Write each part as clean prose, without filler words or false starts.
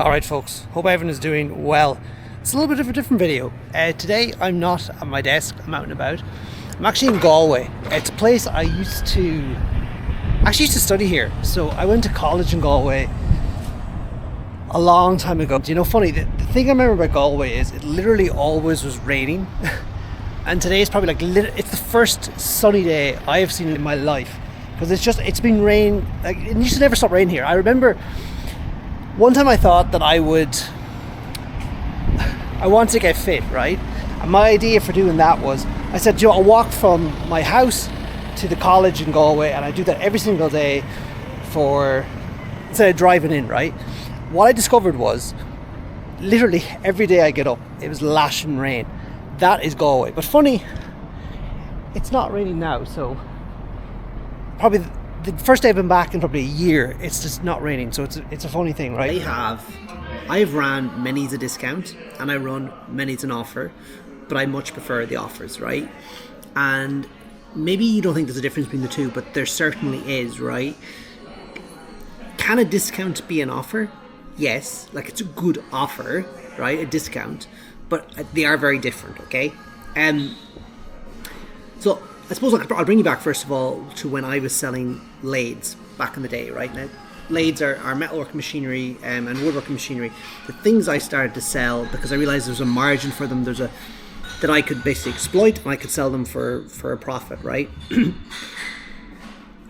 Alright folks, hope everyone is doing well. It's a little bit of a different video. Today I'm not at my desk, I'm out and about. I'm actually in Galway. It's a place I used to study here. So I went to college in Galway a long time ago. You know, funny, the thing I remember about Galway is it literally always was raining. And today is probably it's the first sunny day I have seen in my life. Because it's been rain, it used to never stop raining here. I remember one time I thought that I wanted to get fit, right? And my idea for doing that was, I said, I'll walk from my house to the college in Galway, and I do that every single day instead of driving in, right? What I discovered was, literally every day I get up, it was lashing rain. That is Galway. But funny, it's not raining now, so probably the first day I've been back in probably a year, it's just not raining, so it's a funny thing, right? I've ran many's a discount and I run many's an offer, but I much prefer the offers, right? And maybe you don't think there's a difference between the two, but there certainly is, right? Can a discount be an offer? Yes, it's a good offer, right? A discount, but they are very different, okay? So I suppose I'll bring you back first of all to when I was selling lathes back in the day, right? Now, lathes are metalworking machinery and woodworking machinery. The things I started to sell, because I realized there was a margin for them, that I could basically exploit, and I could sell them for a profit, right?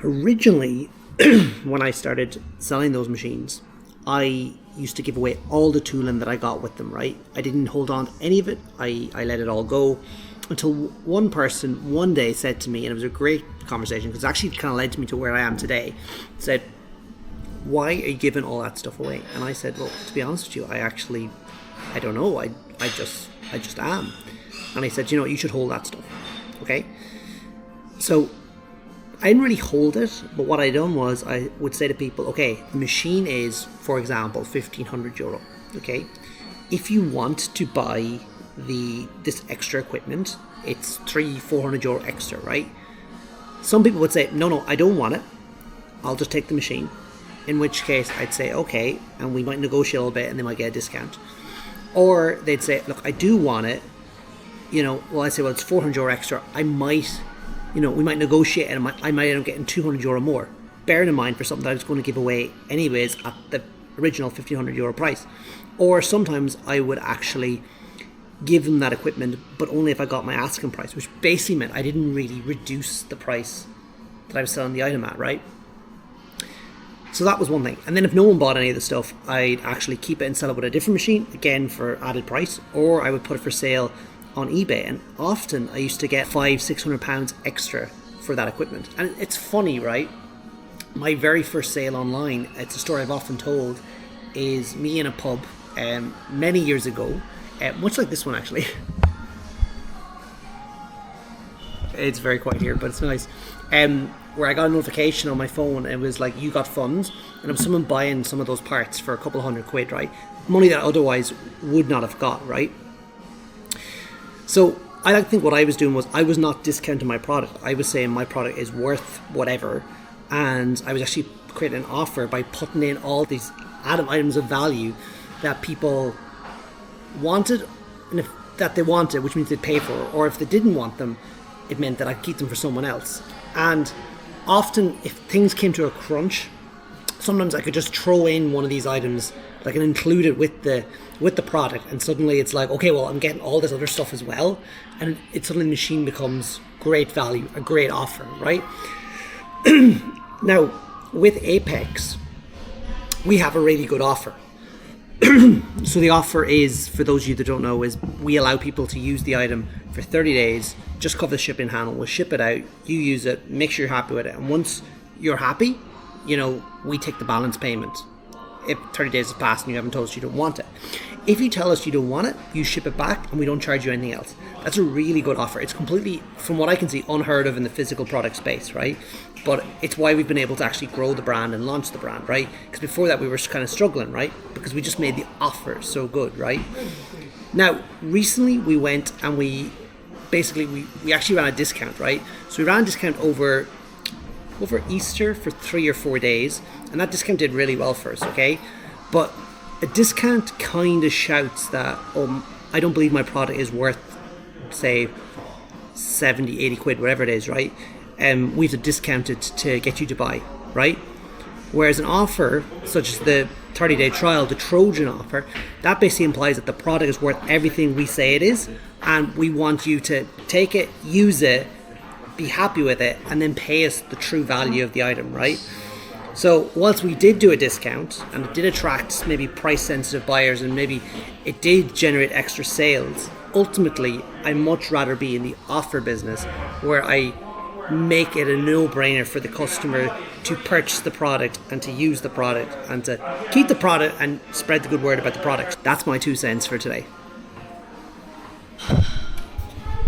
Originally, when I started selling those machines, I used to give away all the tooling that I got with them, right? I didn't hold on to any of it. I let it all go. Until one person one day said to me, and it was a great conversation because it actually kind of led me to where I am today, said, why are you giving all that stuff away? And I said, well, to be honest with you, I don't know. I just am. And he said, you should hold that stuff. Okay. So I didn't really hold it, but what I done was I would say to people, okay, the machine is, for example, €1,500. Okay. If you want to buy this extra equipment, it's €300-400 extra, right? Some people would say, no, I don't want it, I'll just take the machine, in which case I'd say okay, and we might negotiate a little bit and they might get a discount. Or they'd say, look, I do want it, I say, well, it's €400 extra, I might, we might negotiate, and I might end up getting €200 more, bearing in mind for something that I was going to give away anyways at the original €1,500 price. Or sometimes I would actually give them that equipment, but only if I got my asking price, which basically meant I didn't really reduce the price that I was selling the item at, right? So that was one thing. And then if no one bought any of the stuff, I'd actually keep it and sell it with a different machine, again for added price, or I would put it for sale on eBay. And often I used to get £500-600 extra for that equipment. And it's funny, right? My very first sale online, it's a story I've often told, is me in a pub many years ago. Much like this one, actually. It's very quiet here, but it's nice. Where I got a notification on my phone, and it was like, you got funds, and it was someone buying some of those parts for a couple of £100, right? Money that I otherwise would not have got, right? So I think what I was doing was I was not discounting my product. I was saying my product is worth whatever, and I was actually creating an offer by putting in all these items of value that people wanted, and that they wanted, which means they'd pay for it, or if they didn't want them, it meant that I'd keep them for someone else. And often if things came to a crunch, sometimes I could just throw in one of these items, and include it with the product, and suddenly it's like, okay, well, I'm getting all this other stuff as well, and suddenly the machine becomes great value, a great offer, right? Now with Apex, we have a really good offer. So the offer is, for those of you that don't know, is we allow people to use the item for 30 days, just cover the shipping handle, we'll ship it out, you use it, make sure you're happy with it, and once you're happy, we take the balance payment if 30 days has passed and you haven't told us you don't want it. If you tell us you don't want it, you ship it back and we don't charge you anything else. That's a really good offer. It's completely, from what I can see, unheard of in the physical product space, right? But it's why we've been able to actually grow the brand and launch the brand, right? Because before that we were kind of struggling, right? Because we just made the offer so good, right? Now, recently we went and we actually ran a discount, right? So we ran a discount over Easter for 3 or 4 days, and that discount did really well for us, okay? But A discount kind of shouts that, I don't believe my product is worth, say, 70, 80 quid, whatever it is, right? We have to discount it to get you to buy, right? Whereas an offer, such as the 30-day trial, the Trojan offer, that basically implies that the product is worth everything we say it is, and we want you to take it, use it, be happy with it, and then pay us the true value of the item, right? So whilst we did do a discount, and it did attract maybe price-sensitive buyers, and maybe it did generate extra sales, ultimately, I'd much rather be in the offer business, where I make it a no-brainer for the customer to purchase the product and to use the product and to keep the product and spread the good word about the product. That's my 2 cents for today.